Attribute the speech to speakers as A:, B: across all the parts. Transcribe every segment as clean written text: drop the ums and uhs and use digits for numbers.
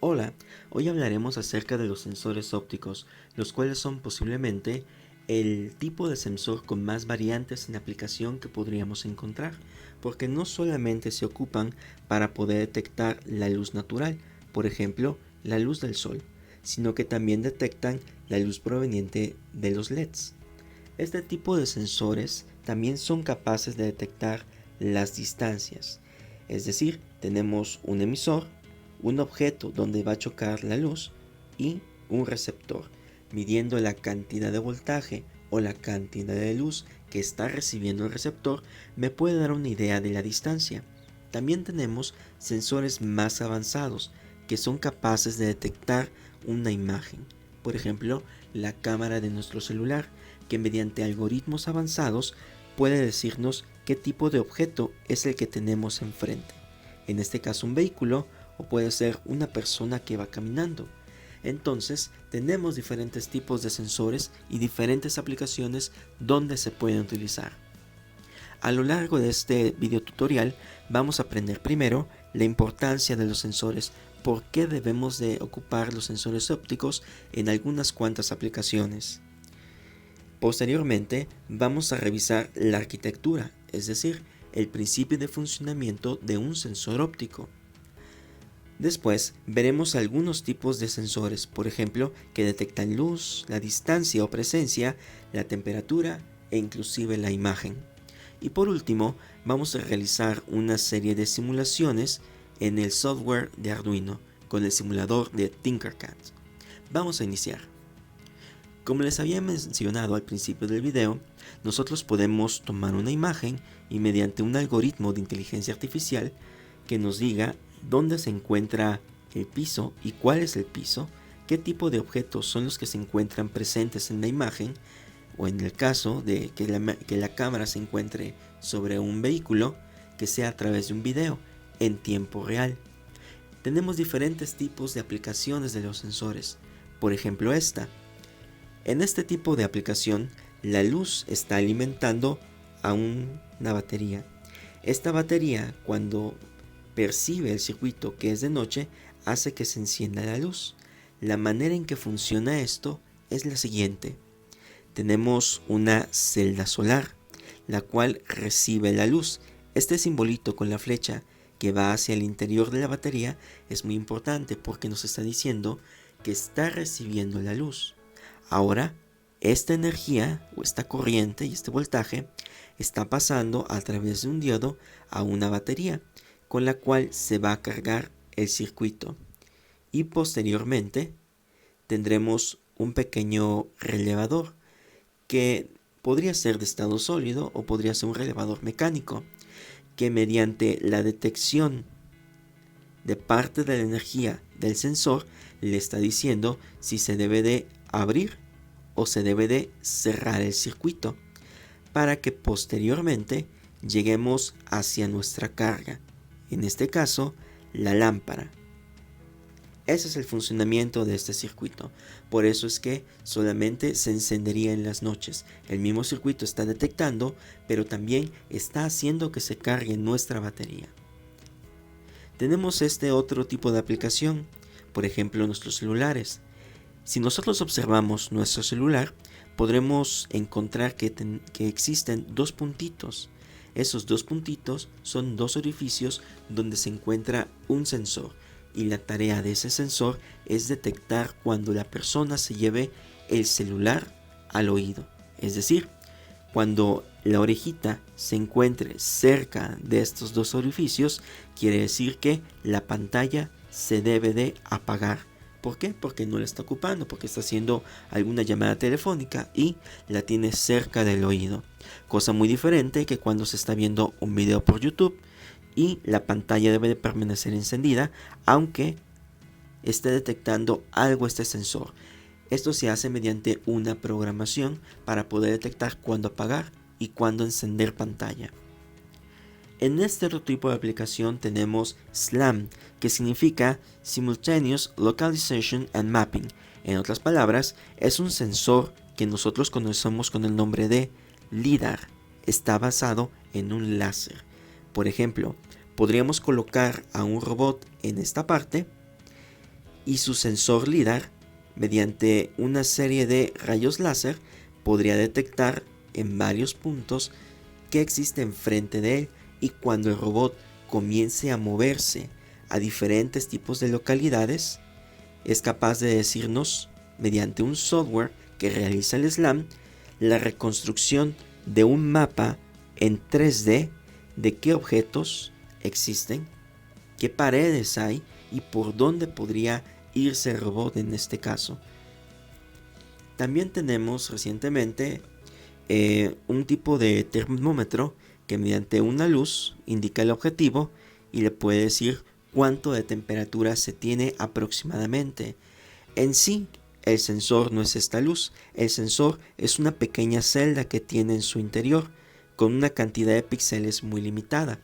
A: Hola, hoy hablaremos acerca de los sensores ópticos, los cuales son posiblemente el tipo de sensor con más variantes en aplicación que podríamos encontrar, porque no solamente se ocupan para poder detectar la luz natural, por ejemplo, la luz del sol, sino que también detectan la luz proveniente de los LEDs. Este tipo de sensores también son capaces de detectar las distancias, es decir, tenemos un emisor, un objeto donde va a chocar la luz y un receptor, midiendo la cantidad de voltaje o la cantidad de luz que está recibiendo el receptor me puede dar una idea de la distancia. También tenemos sensores más avanzados que son capaces de detectar una imagen, por ejemplo la cámara de nuestro celular, que mediante algoritmos avanzados puede decirnos qué tipo de objeto es el que tenemos enfrente, en este caso un vehículo o puede ser una persona que va caminando. Entonces tenemos diferentes tipos de sensores y diferentes aplicaciones donde se pueden utilizar. A lo largo de este video tutorial vamos a aprender primero la importancia de los sensores, por qué debemos de ocupar los sensores ópticos en algunas cuantas aplicaciones. Posteriormente vamos a revisar la arquitectura, es decir, el principio de funcionamiento de un sensor óptico. Después veremos algunos tipos de sensores, por ejemplo, que detectan luz, la distancia o presencia, la temperatura e inclusive la imagen. Y por último, vamos a realizar una serie de simulaciones en el software de Arduino con el simulador de Tinkercad. Vamos a iniciar. Como les había mencionado al principio del video, nosotros podemos tomar una imagen y mediante un algoritmo de inteligencia artificial que nos diga dónde se encuentra el piso y cuál es el piso, qué tipo de objetos son los que se encuentran presentes en la imagen, o en el caso de que la cámara se encuentre sobre un vehículo, que sea a través de un video en tiempo real. Tenemos diferentes tipos de aplicaciones de los sensores, por ejemplo esta. En este tipo de aplicación, la luz está alimentando a una batería. Esta batería, cuando percibe el circuito que es de noche, hace que se encienda la luz. La manera en que funciona esto es la siguiente. Tenemos una celda solar, la cual recibe la luz. Este simbolito con la flecha que va hacia el interior de la batería es muy importante porque nos está diciendo que está recibiendo la luz. Ahora, esta energía o esta corriente y este voltaje está pasando a través de un diodo a una batería, con la cual se va a cargar el circuito. Y posteriormente tendremos un pequeño relevador que podría ser de estado sólido o podría ser un relevador mecánico, que mediante la detección de parte de la energía del sensor le está diciendo si se debe de abrir o se debe de cerrar el circuito, para que posteriormente lleguemos hacia nuestra carga, en este caso la lámpara. Ese es el funcionamiento de este circuito. Por eso es que solamente se encendería en las noches. El mismo circuito está detectando, pero también está haciendo que se cargue nuestra batería. Tenemos este otro tipo de aplicación, por ejemplo nuestros celulares. Si nosotros observamos nuestro celular, podremos encontrar que existen dos puntitos. Esos dos puntitos son dos orificios donde se encuentra un sensor, y la tarea de ese sensor es detectar cuando la persona se lleve el celular al oído. Es decir, cuando la orejita se encuentre cerca de estos dos orificios, quiere decir que la pantalla se debe de apagar. ¿Por qué? Porque no la está ocupando, porque está haciendo alguna llamada telefónica y la tiene cerca del oído. Cosa muy diferente que cuando se está viendo un video por YouTube y la pantalla debe de permanecer encendida, aunque esté detectando algo este sensor. Esto se hace mediante una programación para poder detectar cuándo apagar y cuándo encender pantalla. En este otro tipo de aplicación tenemos SLAM, que significa Simultaneous Localization and Mapping. En otras palabras, es un sensor que nosotros conocemos con el nombre de LIDAR. Está basado en un láser. Por ejemplo, podríamos colocar a un robot en esta parte y su sensor LIDAR, mediante una serie de rayos láser, podría detectar en varios puntos que existe enfrente de él, y cuando el robot comience a moverse a diferentes tipos de localidades, es capaz de decirnos, mediante un software que realiza el SLAM, la reconstrucción de un mapa en 3D de qué objetos existen, qué paredes hay y por dónde podría irse el robot en este caso. También tenemos recientemente un tipo de termómetro que mediante una luz indica el objetivo y le puede decir cuánto de temperatura se tiene aproximadamente. En sí, el sensor no es esta luz, el sensor es una pequeña celda que tiene en su interior, con una cantidad de píxeles muy limitada.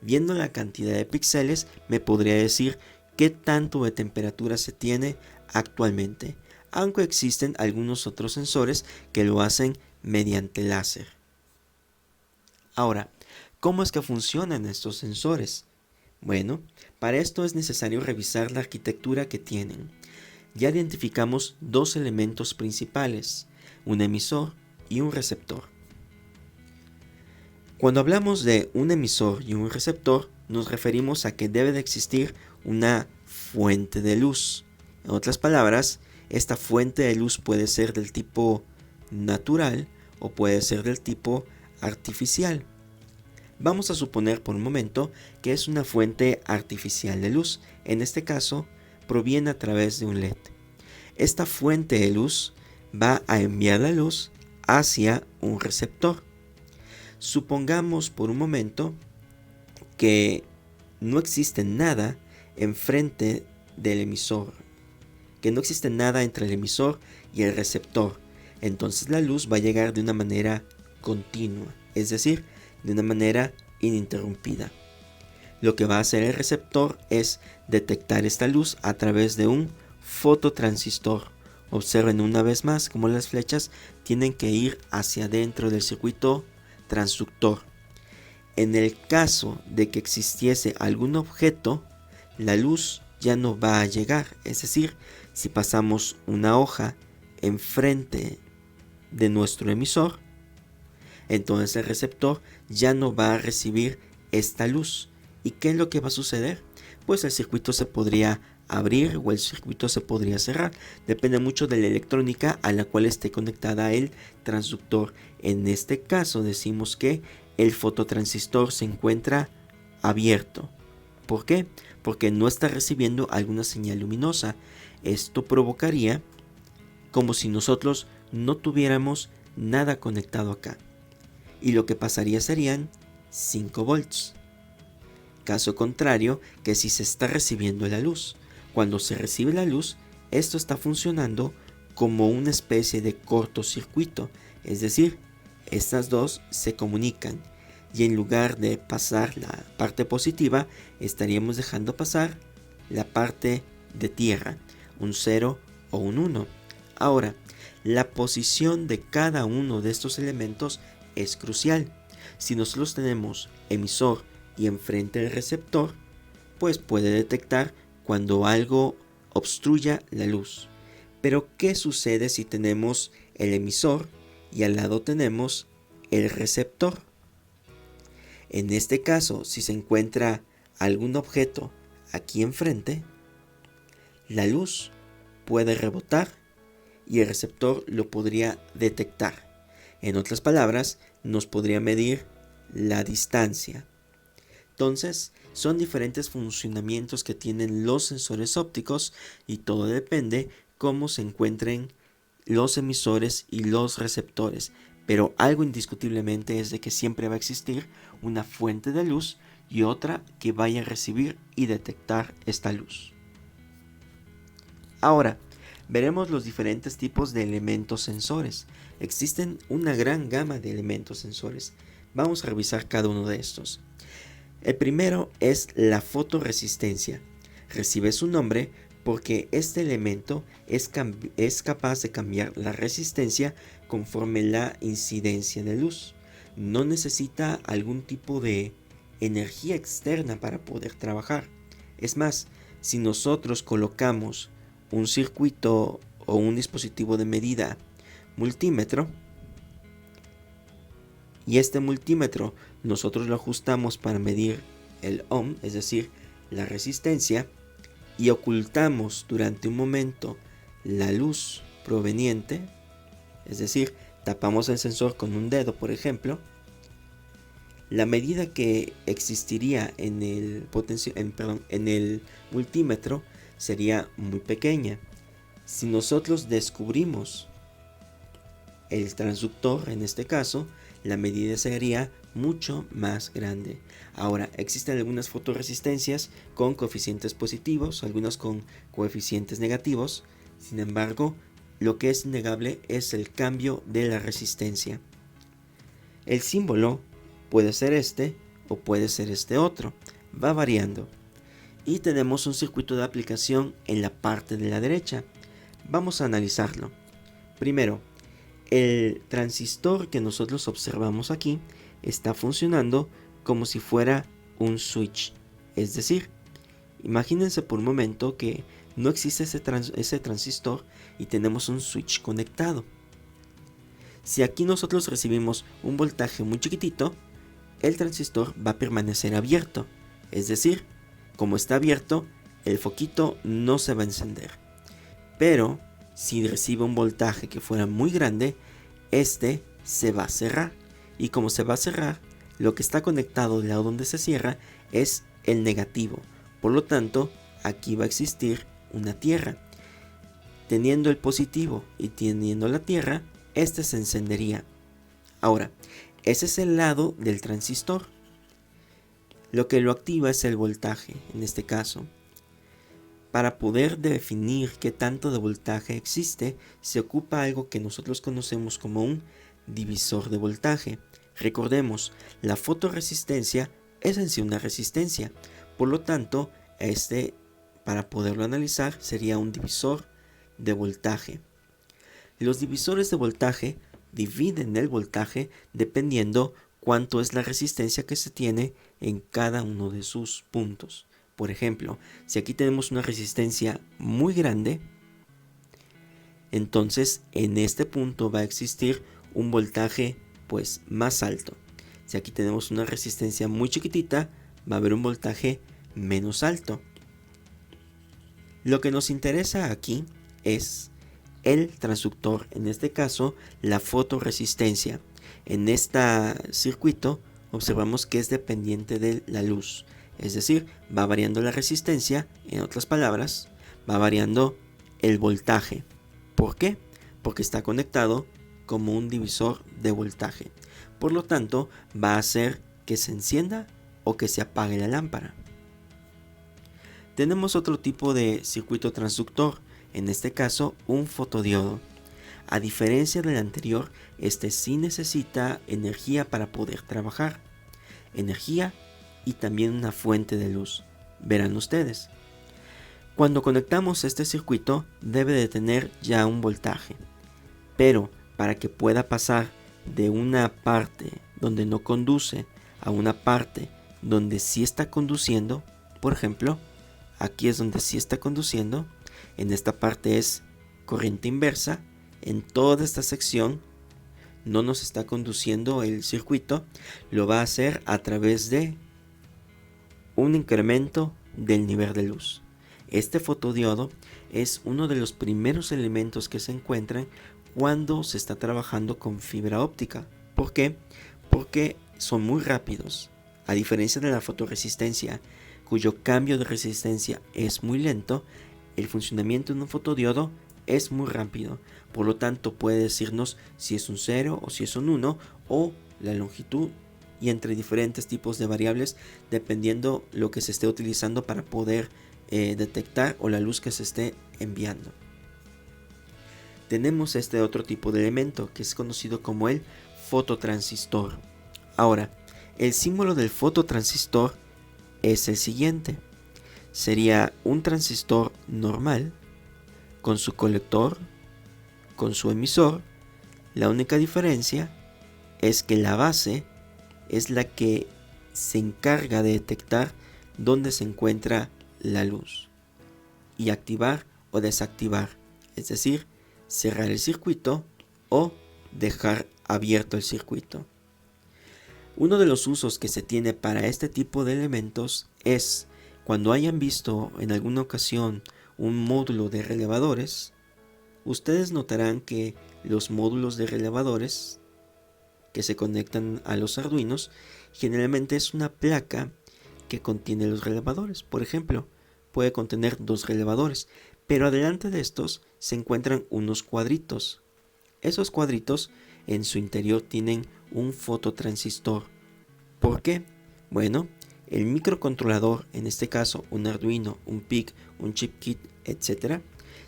A: Viendo la cantidad de píxeles me podría decir qué tanto de temperatura se tiene actualmente, aunque existen algunos otros sensores que lo hacen mediante láser. Ahora, ¿cómo es que funcionan estos sensores? Bueno, para esto es necesario revisar la arquitectura que tienen. Ya identificamos dos elementos principales, un emisor y un receptor. Cuando hablamos de un emisor y un receptor, nos referimos a que debe de existir una fuente de luz. En otras palabras, esta fuente de luz puede ser del tipo natural o puede ser del tipo artificial. Vamos a suponer por un momento que es una fuente artificial de luz. En este caso, proviene a través de un LED. Esta fuente de luz va a enviar la luz hacia un receptor. Supongamos por un momento que no existe nada enfrente del emisor, que no existe nada entre el emisor y el receptor. Entonces la luz va a llegar de una manera continua, es decir, de una manera ininterrumpida. Lo que va a hacer el receptor es detectar esta luz a través de un fototransistor. Observen una vez más cómo las flechas tienen que ir hacia adentro del circuito transductor. En el caso de que existiese algún objeto, la luz ya no va a llegar. Es decir, si pasamos una hoja enfrente de nuestro emisor, entonces el receptor ya no va a recibir esta luz. ¿Y qué es lo que va a suceder? Pues el circuito se podría abrir o el circuito se podría cerrar. Depende mucho de la electrónica a la cual esté conectada el transductor. En este caso decimos que el fototransistor se encuentra abierto. ¿Por qué? Porque no está recibiendo alguna señal luminosa. Esto provocaría como si nosotros no tuviéramos nada conectado acá. Y lo que pasaría serían 5 volts. Caso contrario, que si se está recibiendo la luz. Cuando se recibe la luz, esto está funcionando como una especie de cortocircuito. Es decir, estas dos se comunican. Y en lugar de pasar la parte positiva, estaríamos dejando pasar la parte de tierra, un 0 o un 1. Ahora, la posición de cada uno de estos elementos es crucial. Si nosotros tenemos emisor y enfrente el receptor, pues puede detectar cuando algo obstruya la luz. Pero ¿qué sucede si tenemos el emisor y al lado tenemos el receptor? En este caso, si se encuentra algún objeto aquí enfrente, la luz puede rebotar y el receptor lo podría detectar. En otras palabras, nos podría medir la distancia. Entonces, son diferentes funcionamientos que tienen los sensores ópticos y todo depende cómo se encuentren los emisores y los receptores. Pero algo indiscutiblemente es de que siempre va a existir una fuente de luz y otra que vaya a recibir y detectar esta luz. Ahora, veremos los diferentes tipos de elementos sensores. Existen una gran gama de elementos sensores. Vamos a revisar cada uno de estos. El primero es la fotoresistencia. Recibe su nombre porque este elemento es capaz de cambiar la resistencia conforme la incidencia de luz. No necesita algún tipo de energía externa para poder trabajar. Es más, si nosotros colocamos un circuito o un dispositivo de medida multímetro, y este multímetro nosotros lo ajustamos para medir el ohm, es decir, la resistencia, y ocultamos durante un momento la luz proveniente, es decir, tapamos el sensor con un dedo, por ejemplo, la medida que existiría en el multímetro sería muy pequeña. Si nosotros descubrimos el transductor, en este caso, la medida sería mucho más grande. Ahora, existen algunas fotoresistencias con coeficientes positivos, algunas con coeficientes negativos. Sin embargo, lo que es innegable es el cambio de la resistencia. El símbolo puede ser este o puede ser este otro, va variando. Y tenemos un circuito de aplicación en la parte de la derecha. Vamos a analizarlo. Primero, el transistor que nosotros observamos aquí está funcionando como si fuera un switch. Es decir, imagínense por un momento que no existe ese transistor y tenemos un switch conectado. Si aquí nosotros recibimos un voltaje muy chiquitito, el transistor va a permanecer abierto. Es decir, como está abierto, el foquito no se va a encender. Pero si recibe un voltaje que fuera muy grande, este se va a cerrar. Y como se va a cerrar, lo que está conectado del lado donde se cierra es el negativo. Por lo tanto, aquí va a existir una tierra. Teniendo el positivo y teniendo la tierra, este se encendería. Ahora, ese es el lado del transistor. Lo que lo activa es el voltaje, en este caso. Para poder definir qué tanto de voltaje existe, se ocupa algo que nosotros conocemos como un divisor de voltaje. Recordemos, la fotoresistencia es en sí una resistencia. Por lo tanto, para poderlo analizar, sería un divisor de voltaje. Los divisores de voltaje dividen el voltaje dependiendo cuánto es la resistencia que se tiene en cada uno de sus puntos. Por ejemplo, si aquí tenemos una resistencia muy grande, entonces en este punto va a existir un voltaje pues más alto. Si aquí tenemos una resistencia muy chiquitita, va a haber un voltaje menos alto. Lo que nos interesa aquí es el transductor, en este caso la fotoresistencia. En este circuito observamos que es dependiente de la luz, es decir, va variando la resistencia, en otras palabras, va variando el voltaje. ¿Por qué? Porque está conectado como un divisor de voltaje. Por lo tanto, va a hacer que se encienda o que se apague la lámpara. Tenemos otro tipo de circuito transductor, en este caso un fotodiodo. A diferencia del anterior, este sí necesita energía para poder trabajar. Energía y también una fuente de luz. Verán ustedes. Cuando conectamos este circuito debe de tener ya un voltaje. Pero para que pueda pasar de una parte donde no conduce a una parte donde sí está conduciendo, por ejemplo, aquí es donde sí está conduciendo, en esta parte es corriente inversa, en toda esta sección no nos está conduciendo el circuito, lo va a hacer a través de un incremento del nivel de luz. Este fotodiodo es uno de los primeros elementos que se encuentran cuando se está trabajando con fibra óptica. ¿Por qué? Porque son muy rápidos. A diferencia de la fotoresistencia, cuyo cambio de resistencia es muy lento, el funcionamiento de un fotodiodo es muy rápido. Por lo tanto, puede decirnos si es un 0 o si es un 1 o la longitud, y entre diferentes tipos de variables dependiendo lo que se esté utilizando para poder detectar o la luz que se esté enviando. Tenemos este otro tipo de elemento que es conocido como el fototransistor. Ahora, el símbolo del fototransistor es el siguiente. Sería un transistor normal con su colector, con su emisor. La única diferencia es que la base es la que se encarga de detectar dónde se encuentra la luz y activar o desactivar, es decir, cerrar el circuito o dejar abierto el circuito. Uno de los usos que se tiene para este tipo de elementos es cuando hayan visto en alguna ocasión un módulo de relevadores. Ustedes notarán que los módulos de relevadores que se conectan a los Arduinos generalmente es una placa que contiene los relevadores. Por ejemplo, puede contener 2 relevadores, pero adelante de estos se encuentran unos cuadritos. Esos cuadritos en su interior tienen un fototransistor. ¿Por qué? Bueno, el microcontrolador, en este caso un Arduino, un PIC, un chip kit, etc.,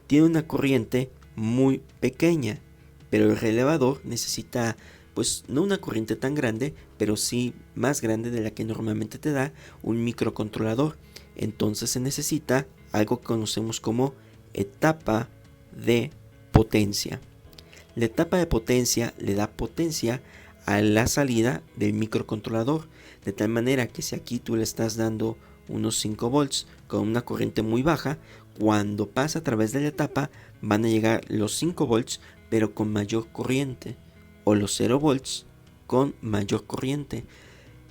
A: tiene una corriente muy pequeña, pero el relevador necesita, pues no una corriente tan grande, pero sí más grande de la que normalmente te da un microcontrolador. Entonces se necesita algo que conocemos como etapa de potencia. La etapa de potencia le da potencia a la salida del microcontrolador, de tal manera que si aquí tú le estás dando unos 5 volts con una corriente muy baja, cuando pasa a través de la etapa van a llegar los 5 volts pero con mayor corriente, o los 0 volts con mayor corriente,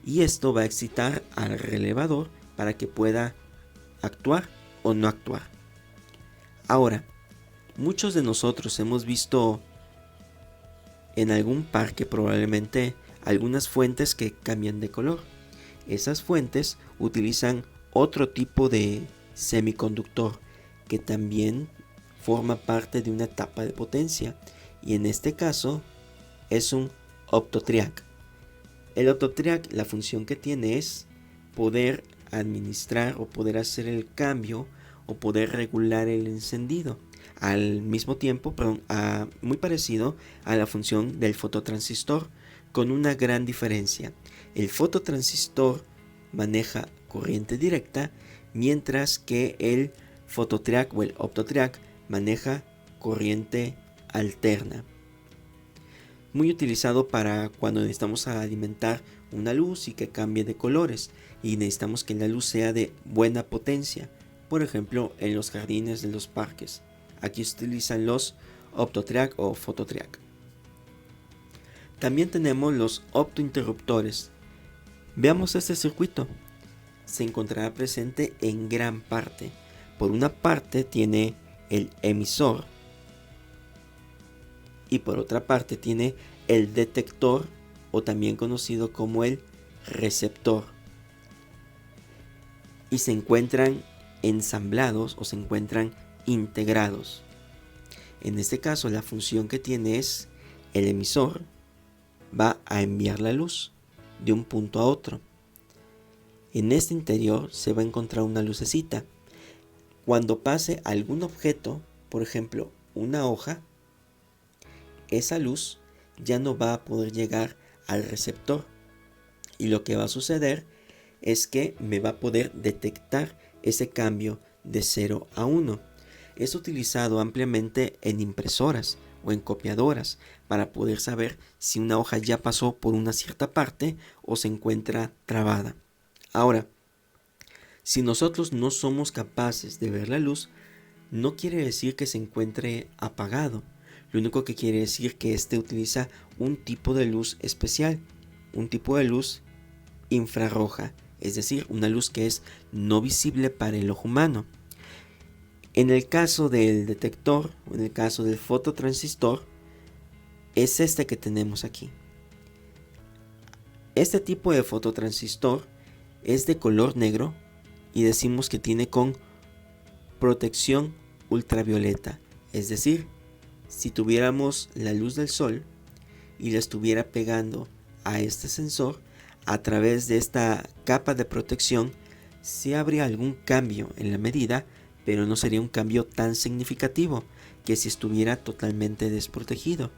A: y esto va a excitar al relevador para que pueda actuar o no actuar. Ahora, muchos de nosotros hemos visto en algún parque probablemente algunas fuentes que cambian de color. Esas fuentes utilizan otro tipo de semiconductor que también forma parte de una etapa de potencia, y en este caso es un optotriac. El optotriac, la función que tiene es poder administrar o poder hacer el cambio o poder regular el encendido. Al mismo tiempo, muy parecido a la función del fototransistor, con una gran diferencia. El fototransistor maneja corriente directa, mientras que el fototriac o el optotriac maneja corriente alterna. Muy utilizado para cuando necesitamos alimentar una luz y que cambie de colores, y necesitamos que la luz sea de buena potencia, por ejemplo en los jardines de los parques. Aquí se utilizan los optotriac o fototriac. También tenemos los optointerruptores. Veamos este circuito. Se encontrará presente en gran parte. Por una parte tiene el emisor y por otra parte tiene el detector, o también conocido como el receptor, y se encuentran ensamblados o se encuentran integrados. En este caso la función que tiene es el emisor va a enviar la luz de un punto a otro. En este interior se va a encontrar una lucecita. Cuando pase algún objeto, por ejemplo una hoja, esa luz ya no va a poder llegar al receptor, y lo que va a suceder es que me va a poder detectar ese cambio de 0 a 1. Es utilizado ampliamente en impresoras o en copiadoras para poder saber si una hoja ya pasó por una cierta parte o se encuentra trabada. Ahora, si nosotros no somos capaces de ver la luz, no quiere decir que se encuentre apagado. Lo único que quiere decir que este utiliza un tipo de luz especial, un tipo de luz infrarroja, es decir, una luz que es no visible para el ojo humano. En el caso del detector, o en el caso del fototransistor, es este que tenemos aquí. Este tipo de fototransistor es de color negro y decimos que tiene con protección ultravioleta, es decir, si tuviéramos la luz del sol y la estuviera pegando a este sensor, a través de esta capa de protección sí habría algún cambio en la medida, pero no sería un cambio tan significativo que si estuviera totalmente desprotegido.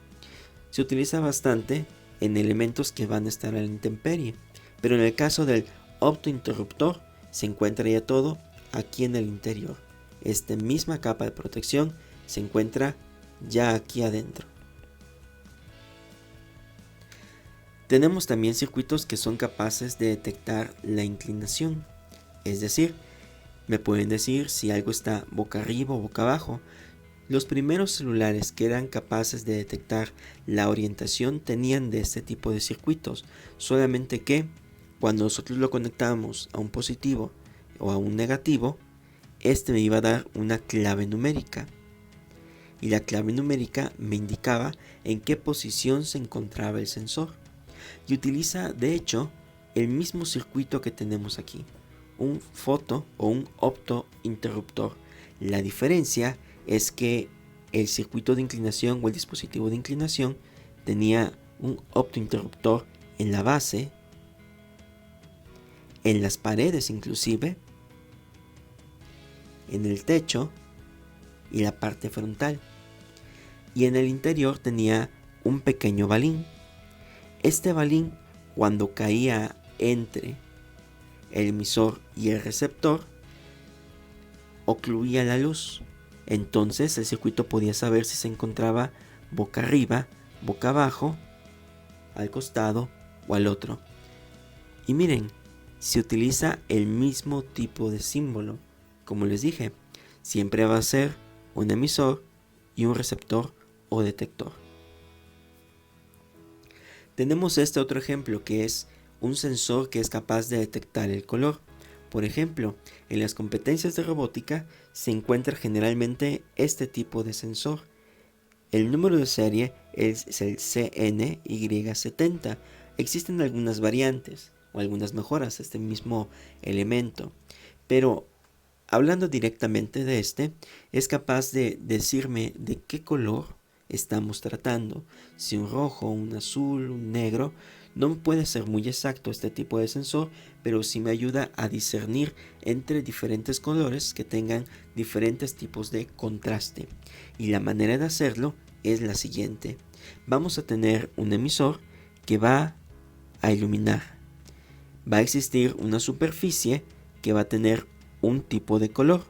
A: Se utiliza bastante en elementos que van a estar a la intemperie, pero en el caso del optointerruptor se encuentra ya todo aquí en el interior. Esta misma capa de protección se encuentra ya aquí adentro. Tenemos también circuitos que son capaces de detectar la inclinación, es decir, Me pueden decir si algo está boca arriba o boca abajo. Los primeros celulares que eran capaces de detectar la orientación tenían de este tipo de circuitos, solamente que cuando nosotros lo conectábamos a un positivo o a un negativo, este me iba a dar una clave numérica. Y la clave numérica me indicaba en qué posición se encontraba el sensor. Y utiliza, de hecho, el mismo circuito que tenemos aquí, un foto o un optointerruptor. La diferencia es que el circuito de inclinación o el dispositivo de inclinación tenía un optointerruptor en la base, en las paredes inclusive, en el techo y la parte frontal. Y en el interior tenía un pequeño balín. Este balín, cuando caía entre el emisor y el receptor, ocluía la luz. Entonces el circuito podía saber si se encontraba boca arriba, boca abajo, al costado o al otro. Y miren, se utiliza el mismo tipo de símbolo. Como les dije, siempre va a ser un emisor y un receptor o detector. Tenemos este otro ejemplo que es un sensor que es capaz de detectar el color. Por ejemplo, en las competencias de robótica se encuentra generalmente este tipo de sensor. El número de serie es el CNY70. Existen algunas variantes o algunas mejoras a este mismo elemento, pero hablando directamente de este, es capaz de decirme de qué color estamos tratando. Si un rojo, un azul, un negro. No puede ser muy exacto este tipo de sensor, pero sí me ayuda a discernir entre diferentes colores que tengan diferentes tipos de contraste. Y la manera de hacerlo es la siguiente. Vamos a tener un emisor que va a iluminar. Va a existir una superficie que va a tener un tipo de color.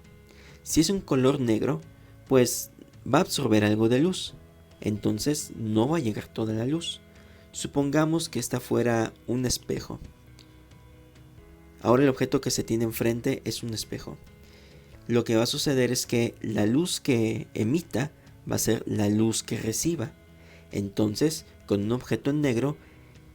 A: Si es un color negro, pues va a absorber algo de luz. Entonces no va a llegar toda la luz. Supongamos que esta fuera un espejo. Ahora el objeto que se tiene enfrente es un espejo. Lo que va a suceder es que la luz que emita va a ser la luz que reciba. Entonces, con un objeto en negro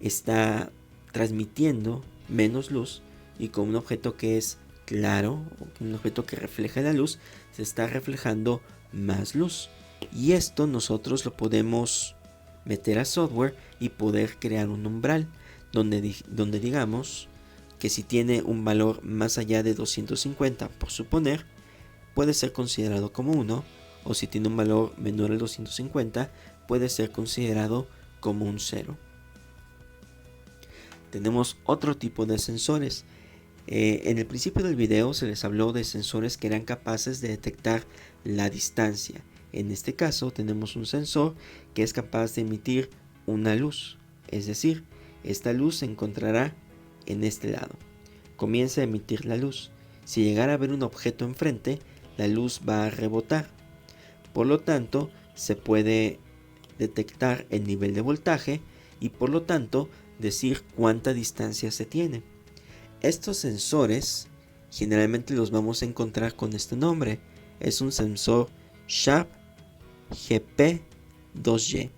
A: está transmitiendo menos luz, y con un objeto que es claro, o un objeto que refleja la luz, se está reflejando más luz. Y esto nosotros lo podemos meter a software y poder crear un umbral donde digamos que si tiene un valor más allá de 250, por suponer, puede ser considerado como 1, o si tiene un valor menor al 250, puede ser considerado como un 0. Tenemos otro tipo de sensores. En el principio del video se les habló de sensores que eran capaces de detectar la distancia. En este caso tenemos un sensor que es capaz de emitir una luz, es decir, esta luz se encontrará en este lado. Comienza a emitir la luz. Si llegara a ver un objeto enfrente, la luz va a rebotar. Por lo tanto, se puede detectar el nivel de voltaje y por lo tanto decir cuánta distancia se tiene. Estos sensores generalmente los vamos a encontrar con este nombre. Es un sensor Sharp GP2Y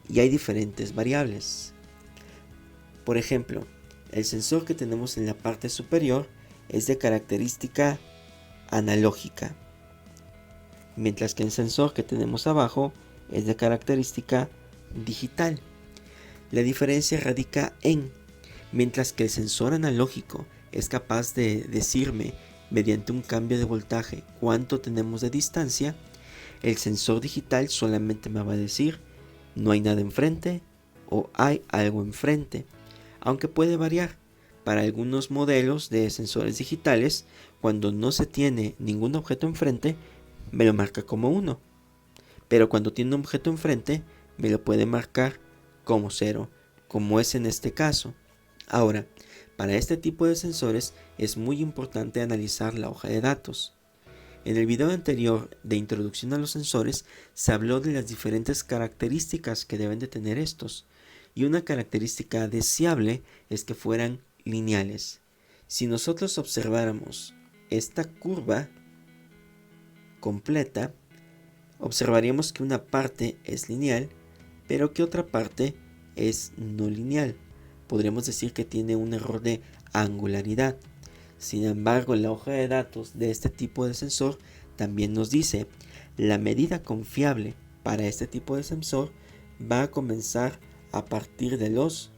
A: y hay diferentes variables. Por ejemplo, el sensor que tenemos en la parte superior es de característica analógica, mientras que el sensor que tenemos abajo es de característica digital. La diferencia radica en, mientras que el sensor analógico es capaz de decirme mediante un cambio de voltaje cuánto tenemos de distancia, el sensor digital solamente me va a decir no hay nada enfrente o hay algo enfrente, aunque puede variar. Para algunos modelos de sensores digitales, cuando no se tiene ningún objeto enfrente, me lo marca como 1, pero cuando tiene un objeto enfrente, me lo puede marcar como 0, como es en este caso. Ahora, para este tipo de sensores es muy importante analizar la hoja de datos. En el video anterior de introducción a los sensores se habló de las diferentes características que deben de tener estos, y una característica deseable es que fueran lineales. Si nosotros observáramos esta curva completa, observaríamos que una parte es lineal, pero que otra parte es no lineal. Podríamos decir que tiene un error de angularidad. Sin embargo, la hoja de datos de este tipo de sensor también nos dice la medida confiable para este tipo de sensor va a comenzar a partir de los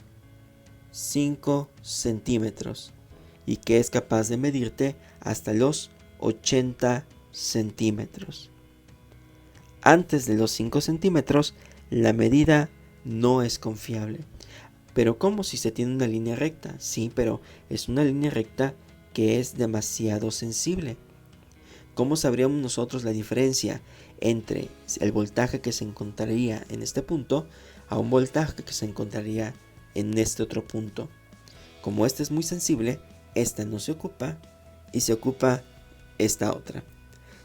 A: 5 centímetros y que es capaz de medirte hasta los 80 centímetros. Antes de los 5 centímetros, la medida no es confiable. Pero ¿cómo si se tiene una línea recta? Sí, pero es una línea recta que es demasiado sensible. ¿Cómo sabríamos nosotros la diferencia entre el voltaje que se encontraría en este punto a un voltaje que se encontraría en este otro punto? Como este es muy sensible, esta no se ocupa y se ocupa esta otra.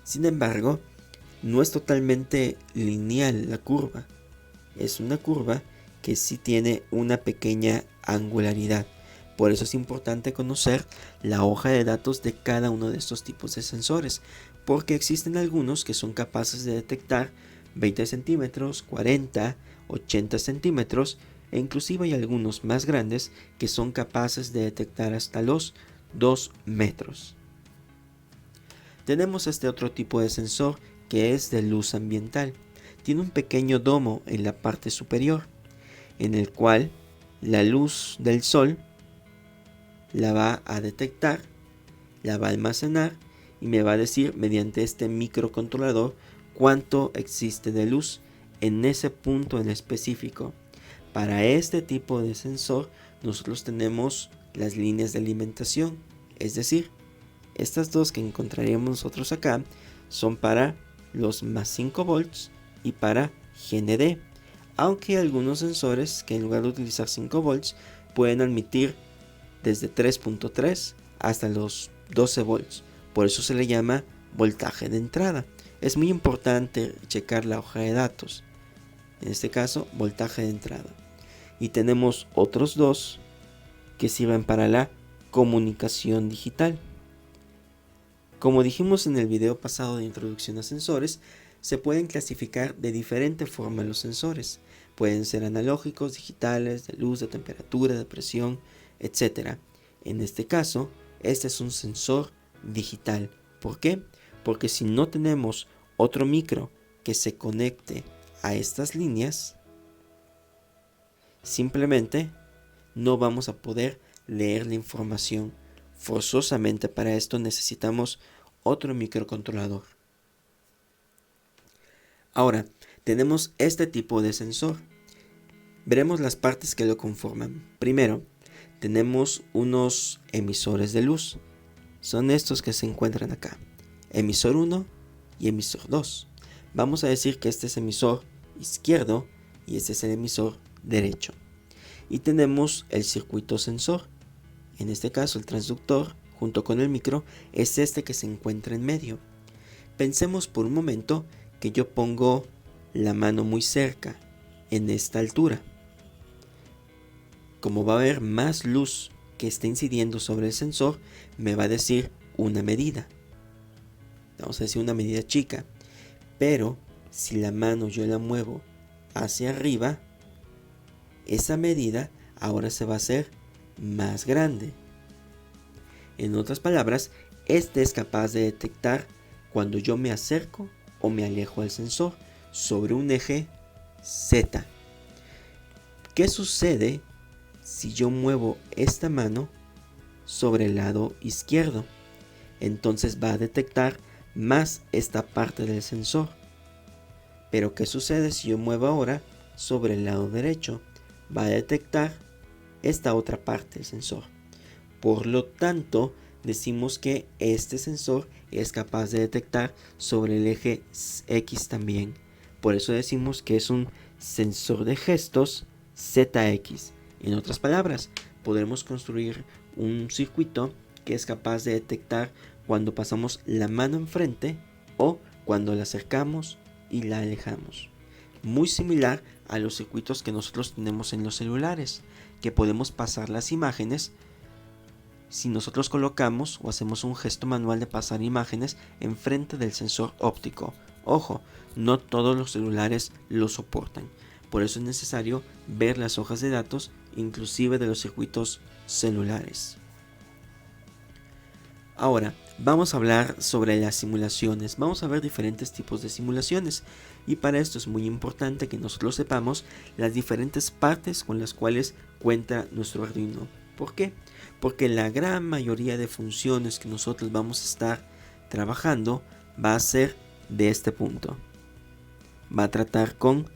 A: Sin embargo, no es totalmente lineal la curva. Es una curva que sí tiene una pequeña angularidad. Por eso es importante conocer la hoja de datos de cada uno de estos tipos de sensores, porque existen algunos que son capaces de detectar 20 centímetros, 40, 80 centímetros, e inclusive hay algunos más grandes que son capaces de detectar hasta los 2 metros. Tenemos este otro tipo de sensor que es de luz ambiental. Tiene un pequeño domo en la parte superior, en el cual la luz del sol la va a detectar, la va a almacenar y me va a decir mediante este microcontrolador cuánto existe de luz en ese punto en específico. Para este tipo de sensor nosotros tenemos las líneas de alimentación, es decir, estas dos que encontraríamos nosotros acá son para los más 5 volts y para GND, aunque hay algunos sensores que en lugar de utilizar 5 volts pueden admitir desde 3.3 hasta los 12 volts. Por eso se le llama voltaje de entrada. Es muy importante checar la hoja de datos. En este caso, voltaje de entrada. Y tenemos otros dos que sirven para la comunicación digital. Como dijimos en el video pasado de introducción a sensores, se pueden clasificar de diferente forma los sensores. Pueden ser analógicos, digitales, de luz, de temperatura, de presión, etc. En este caso, este es un sensor digital. ¿Por qué? Porque si no tenemos otro micro que se conecte a estas líneas, simplemente no vamos a poder leer la información. Forzosamente para esto necesitamos otro microcontrolador. Ahora, tenemos este tipo de sensor. Veremos las partes que lo conforman. Primero, tenemos unos emisores de luz. Son estos que se encuentran acá. Emisor 1 y emisor 2. Vamos a decir que este es emisor izquierdo y este es el emisor derecho. Y tenemos el circuito sensor. En este caso el transductor junto con el micro es este que se encuentra en medio. Pensemos por un momento que yo pongo la mano muy cerca en esta altura. Como va a haber más luz que está incidiendo sobre el sensor, me va a decir una medida. Vamos a decir una medida chica. Pero si la mano yo la muevo hacia arriba, esa medida ahora se va a hacer más grande. En otras palabras, este es capaz de detectar cuando yo me acerco o me alejo al sensor sobre un eje Z. ¿Qué sucede si yo muevo esta mano sobre el lado izquierdo? Entonces va a detectar más esta parte del sensor. Pero ¿qué sucede si yo muevo ahora sobre el lado derecho? Va a detectar esta otra parte del sensor. Por lo tanto, decimos que este sensor es capaz de detectar sobre el eje X también. Por eso decimos que es un sensor de gestos ZX. En otras palabras, podremos construir un circuito que es capaz de detectar cuando pasamos la mano enfrente o cuando la acercamos y la alejamos. Muy similar a los circuitos que nosotros tenemos en los celulares, que podemos pasar las imágenes si nosotros colocamos o hacemos un gesto manual de pasar imágenes enfrente del sensor óptico. Ojo, no todos los celulares lo soportan. Por eso es necesario ver las hojas de datos, inclusive de los circuitos celulares. Ahora, vamos a hablar sobre las simulaciones. Vamos a ver diferentes tipos de simulaciones. Y para esto es muy importante que nosotros sepamos las diferentes partes con las cuales cuenta nuestro Arduino. ¿Por qué? Porque la gran mayoría de funciones que nosotros vamos a estar trabajando va a ser de este punto. Va a tratar con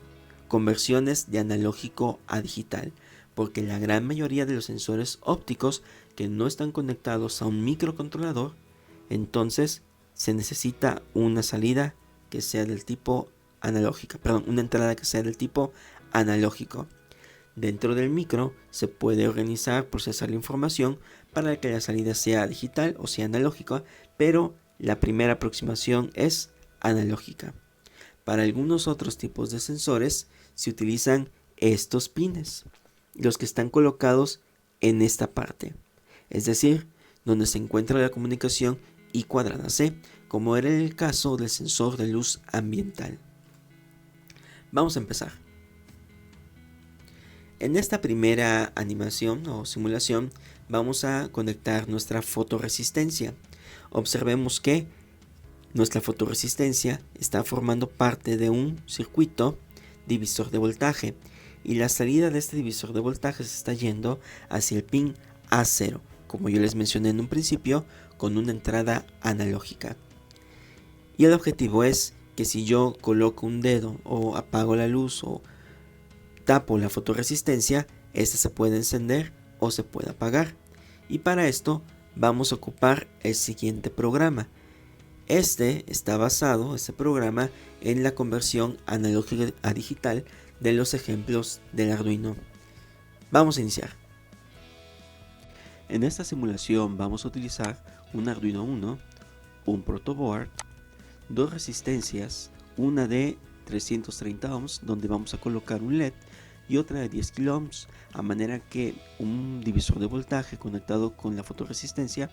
A: conversiones de analógico a digital. Porque la gran mayoría de los sensores ópticos que no están conectados a un microcontrolador, entonces se necesita una salida que sea del tipo analógica, una entrada que sea del tipo analógico. Dentro del micro se puede organizar, procesar la información para que la salida sea digital o sea analógica, pero la primera aproximación es analógica. Para algunos otros tipos de sensores se utilizan estos pines, los que están colocados en esta parte, es decir, donde se encuentra la comunicación I cuadrada C, como era el caso del sensor de luz ambiental. Vamos a empezar. En esta primera animación o simulación vamos a conectar nuestra fotoresistencia. Observemos que nuestra fotoresistencia está formando parte de un circuito divisor de voltaje y la salida de este divisor de voltaje se está yendo hacia el pin A0, como yo les mencioné en un principio, con una entrada analógica. Y el objetivo es que si yo coloco un dedo o apago la luz o tapo la fotoresistencia, esta se puede encender o se puede apagar. Y para esto vamos a ocupar el siguiente programa. Este programa, en la conversión analógica a digital de los ejemplos del Arduino. Vamos a iniciar. En esta simulación vamos a utilizar un Arduino Uno, un protoboard, dos resistencias, una de 330 ohms donde vamos a colocar un LED y otra de 10 kilo ohms, a manera que un divisor de voltaje conectado con la fotoresistencia,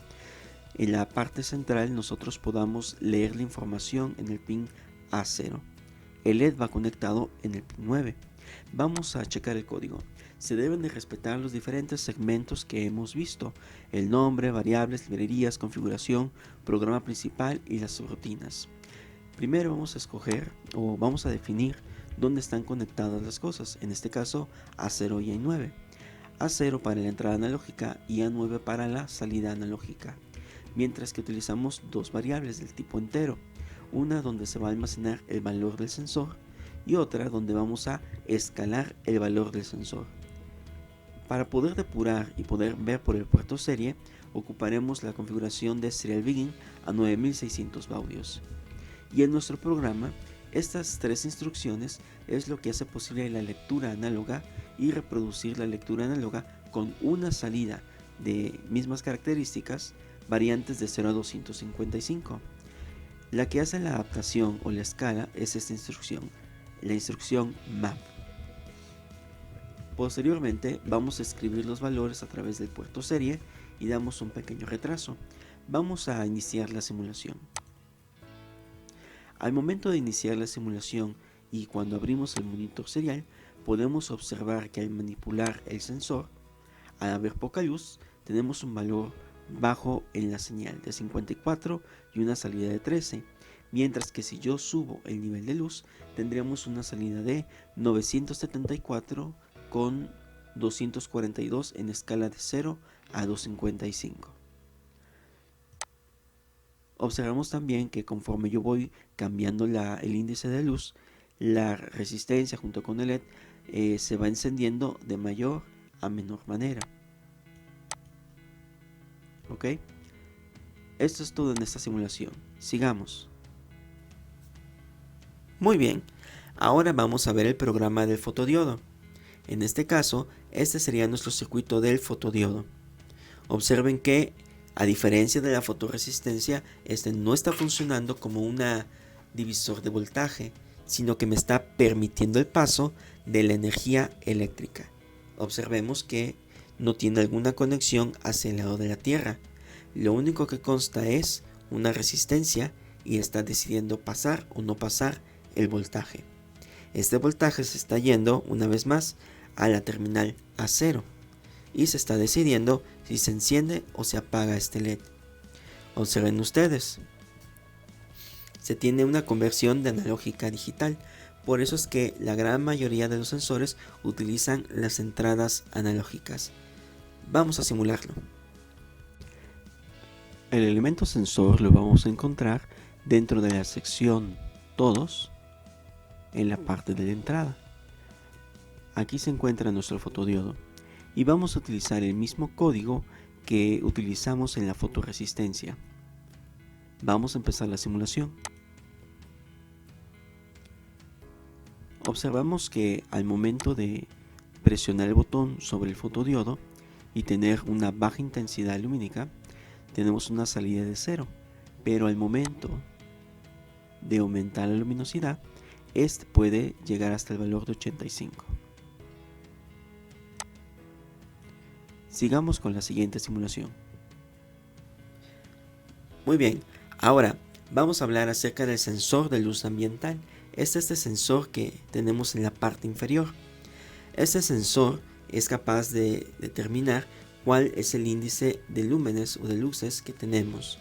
A: en la parte central nosotros podamos leer la información en el pin A0. El LED va conectado en el pin 9. Vamos a checar el código. Se deben de respetar los diferentes segmentos que hemos visto: el nombre, variables, librerías, configuración, programa principal y las rutinas. Primero vamos a escoger o vamos a definir dónde están conectadas las cosas, en este caso A0 y A9. A0 para la entrada analógica y A9 para la salida analógica. Mientras que utilizamos dos variables del tipo entero, una donde se va a almacenar el valor del sensor y otra donde vamos a escalar el valor del sensor. Para poder depurar y poder ver por el puerto serie, ocuparemos la configuración de Serial Begin a 9600 baudios. Y en nuestro programa, estas tres instrucciones es lo que hace posible la lectura análoga y reproducir la lectura análoga con una salida de mismas características, variantes de 0 a 255. La que hace la adaptación o la escala es esta instrucción, la instrucción map. Posteriormente vamos a escribir los valores a través del puerto serie y damos un pequeño retraso. Vamos a iniciar la simulación. Al momento de iniciar la simulación y cuando abrimos el monitor serial, podemos observar que al manipular el sensor, al haber poca luz, tenemos un valor bajo en la señal de 54 y una salida de 13, mientras que si yo subo el nivel de luz, tendríamos una salida de 974 con 242 en escala de 0 a 255. Observamos también que conforme yo voy cambiando el índice de luz, la resistencia junto con el LED se va encendiendo de mayor a menor manera. ¿Ok? Esto es todo en esta simulación. Sigamos. Muy bien, ahora vamos a ver el programa del fotodiodo. En este caso, este sería nuestro circuito del fotodiodo. Observen que, a diferencia de la fotoresistencia, este no está funcionando como un divisor de voltaje, sino que me está permitiendo el paso de la energía eléctrica. Observemos que no tiene alguna conexión hacia el lado de la Tierra. Lo único que consta es una resistencia y está decidiendo pasar o no pasar el voltaje. Este voltaje se está yendo una vez más a la terminal A0 y se está decidiendo si se enciende o se apaga este LED. Observen ustedes, se tiene una conversión de analógica a digital. Por eso es que la gran mayoría de los sensores utilizan las entradas analógicas. Vamos a simularlo. El elemento sensor lo vamos a encontrar dentro de la sección Todos, en la parte de la entrada. Aquí se encuentra nuestro fotodiodo y vamos a utilizar el mismo código que utilizamos en la fotoresistencia. Vamos a empezar la simulación. Observamos que al momento de presionar el botón sobre el fotodiodo y tener una baja intensidad lumínica, tenemos una salida de 0, pero al momento de aumentar la luminosidad, este puede llegar hasta el valor de 85. Sigamos con la siguiente simulación. Muy bien, ahora vamos a hablar acerca del sensor de luz ambiental. Este es el sensor que tenemos en la parte inferior. Este sensor es capaz de determinar cuál es el índice de lúmenes o de luces que tenemos.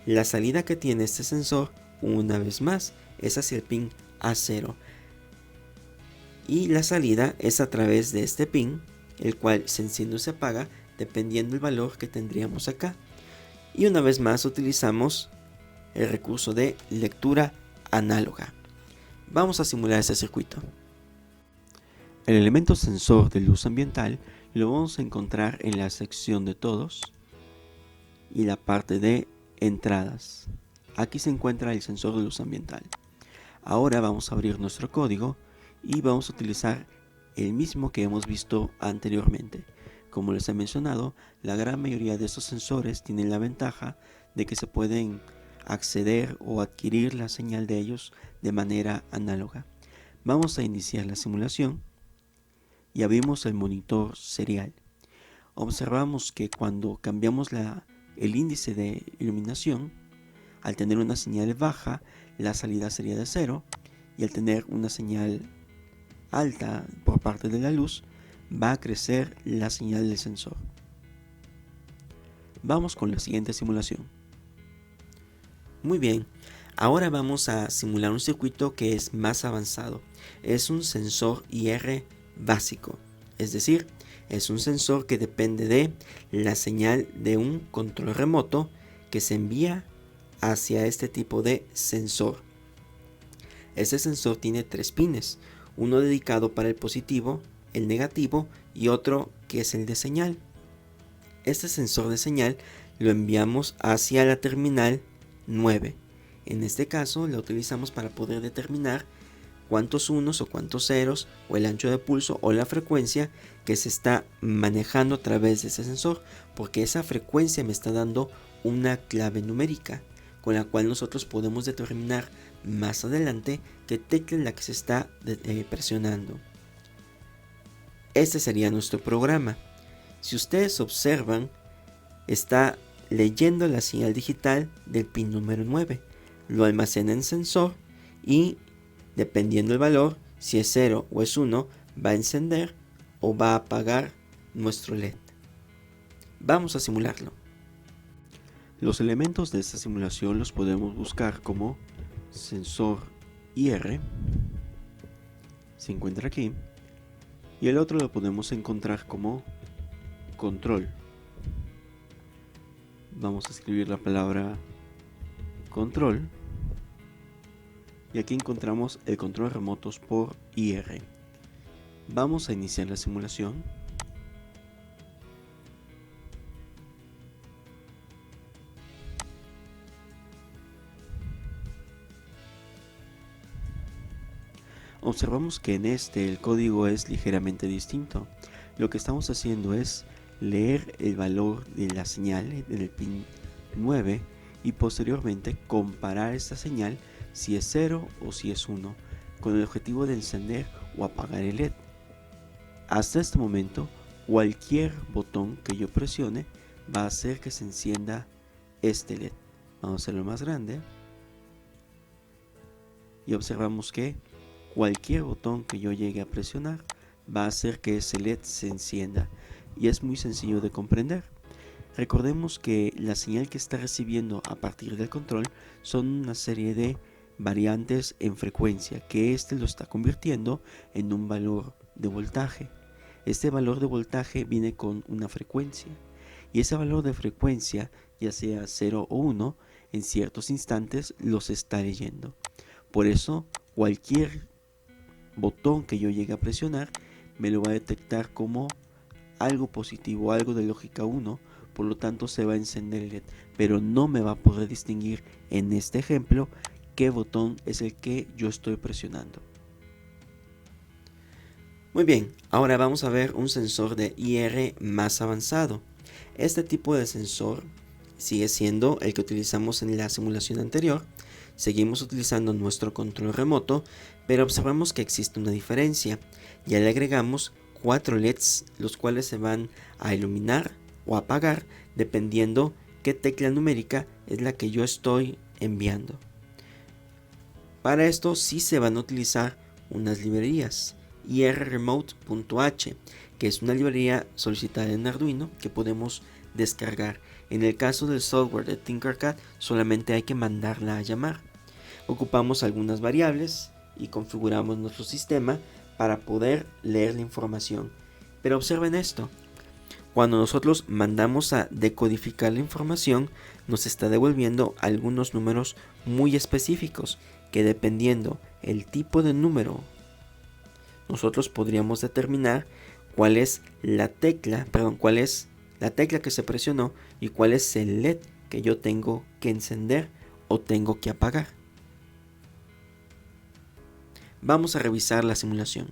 A: La salida que tiene este sensor, una vez más, es hacia el pin A0. Y la salida es a través de este pin, el cual se enciende o se apaga dependiendo del valor que tendríamos acá. Y una vez más utilizamos el recurso de lectura análoga. Vamos a simular este circuito. El elemento sensor de luz ambiental lo vamos a encontrar en la sección de todos y la parte de entradas. Aquí se encuentra el sensor de luz ambiental. Ahora vamos a abrir nuestro código y vamos a utilizar el mismo que hemos visto anteriormente. Como les he mencionado, la gran mayoría de estos sensores tienen la ventaja de que se pueden acceder o adquirir la señal de ellos de manera análoga. Vamos a iniciar la simulación y abrimos el monitor serial. Observamos que cuando cambiamos el índice de iluminación, al tener una señal baja, la salida sería de 0, y al tener una señal alta por parte de la luz, va a crecer la señal del sensor. Vamos con la siguiente simulación. Muy bien, ahora vamos a simular un circuito que es más avanzado. Es un sensor IR básico, es decir, es un sensor que depende de la señal de un control remoto que se envía hacia este tipo de sensor. Este sensor tiene 3 pines, uno dedicado para el positivo, el negativo y otro que es el de señal. Este sensor de señal lo enviamos hacia la terminal 9. En este caso lo utilizamos para poder determinar cuántos unos o cuántos ceros o el ancho de pulso o la frecuencia que se está manejando a través de ese sensor, porque esa frecuencia me está dando una clave numérica con la cual nosotros podemos determinar más adelante qué tecla es la que se está presionando. Este sería nuestro programa. Si ustedes observan, está leyendo la señal digital del pin número 9, lo almacena en sensor y dependiendo del valor, si es 0 o es 1, va a encender o va a apagar nuestro LED. Vamos a simularlo. Los elementos de esta simulación los podemos buscar como sensor IR, se encuentra aquí, y el otro lo podemos encontrar como control. Vamos a escribir la palabra control y aquí encontramos el control remotos por IR. Vamos a iniciar la simulación. Observamos que en este el código es ligeramente distinto. Lo que estamos haciendo es leer el valor de la señal del pin 9 y posteriormente comparar esta señal si es 0 o si es 1 con el objetivo de encender o apagar el LED. Hasta este momento cualquier botón que yo presione va a hacer que se encienda este LED. Vamos a hacerlo más grande y observamos que cualquier botón que yo llegue a presionar va a hacer que ese LED se encienda, y es muy sencillo de comprender. Recordemos que la señal que está recibiendo a partir del control son una serie de variantes en frecuencia, que este lo está convirtiendo en un valor de voltaje. Este valor de voltaje viene con una frecuencia, y ese valor de frecuencia, ya sea 0 o 1, en ciertos instantes los está leyendo. Por eso cualquier botón que yo llegue a presionar me lo va a detectar como algo positivo, algo de lógica 1, por lo tanto se va a encender el LED, pero no me va a poder distinguir en este ejemplo qué botón es el que yo estoy presionando. Muy bien, ahora vamos a ver un sensor de IR más avanzado. Este tipo de sensor sigue siendo el que utilizamos en la simulación anterior. Seguimos utilizando nuestro control remoto, pero observamos que existe una diferencia. Ya le agregamos 4 LEDs, los cuales se van a iluminar o apagar dependiendo qué tecla numérica es la que yo estoy enviando. Para esto sí se van a utilizar unas librerías, irremote.h, que es una librería solicitada en Arduino que podemos descargar. En el caso del software de Tinkercad solamente hay que mandarla a llamar. Ocupamos algunas variables y configuramos nuestro sistema para poder leer la información. Pero observen esto: cuando nosotros mandamos a decodificar la información, nos está devolviendo algunos números muy específicos que, dependiendo el tipo de número, nosotros podríamos determinar cuál es la tecla que se presionó y cuál es el LED que yo tengo que encender o tengo que apagar. Vamos a revisar la simulación.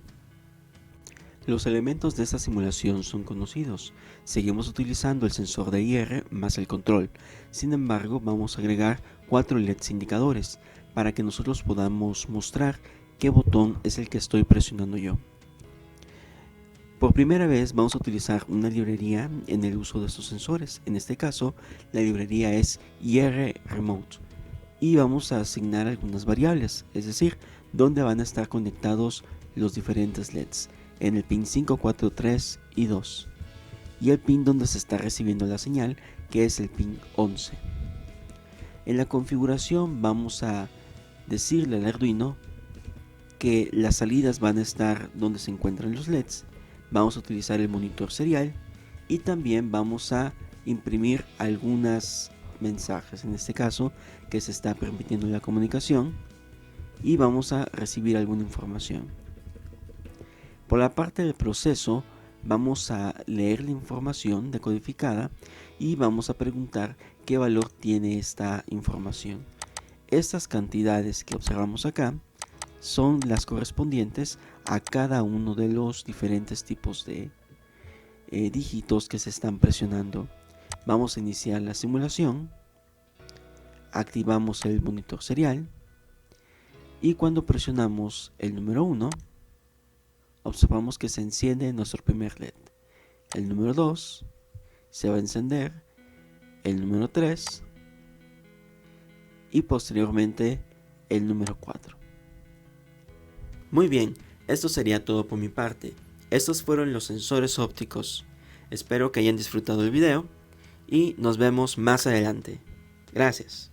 A: Los elementos de esta simulación son conocidos. Seguimos utilizando el sensor de IR más el control. Sin embargo, vamos a agregar 4 LEDs indicadores para que nosotros podamos mostrar qué botón es el que estoy presionando yo. Por primera vez vamos a utilizar una librería en el uso de estos sensores. En este caso, la librería es irremote, y vamos a asignar algunas variables, es decir, dónde van a estar conectados los diferentes LEDs, en el pin 5, 4, 3 y 2, y el pin donde se está recibiendo la señal, que es el pin 11. En la configuración vamos a decirle al Arduino que las salidas van a estar donde se encuentran los LEDs. Vamos a utilizar el monitor serial y también vamos a imprimir algunos mensajes, en este caso que se está permitiendo la comunicación, y vamos a recibir alguna información. Por la parte del proceso vamos a leer la información decodificada y vamos a preguntar qué valor tiene esta información. Estas cantidades que observamos acá son las correspondientes a cada uno de los diferentes tipos de dígitos que se están presionando. Vamos a iniciar la simulación, activamos el monitor serial y cuando presionamos el número 1, observamos que se enciende nuestro primer LED. El número 2 se va a encender, el número 3 y posteriormente el número 4. Muy bien, esto sería todo por mi parte. Estos fueron los sensores ópticos. Espero que hayan disfrutado el video y nos vemos más adelante. Gracias.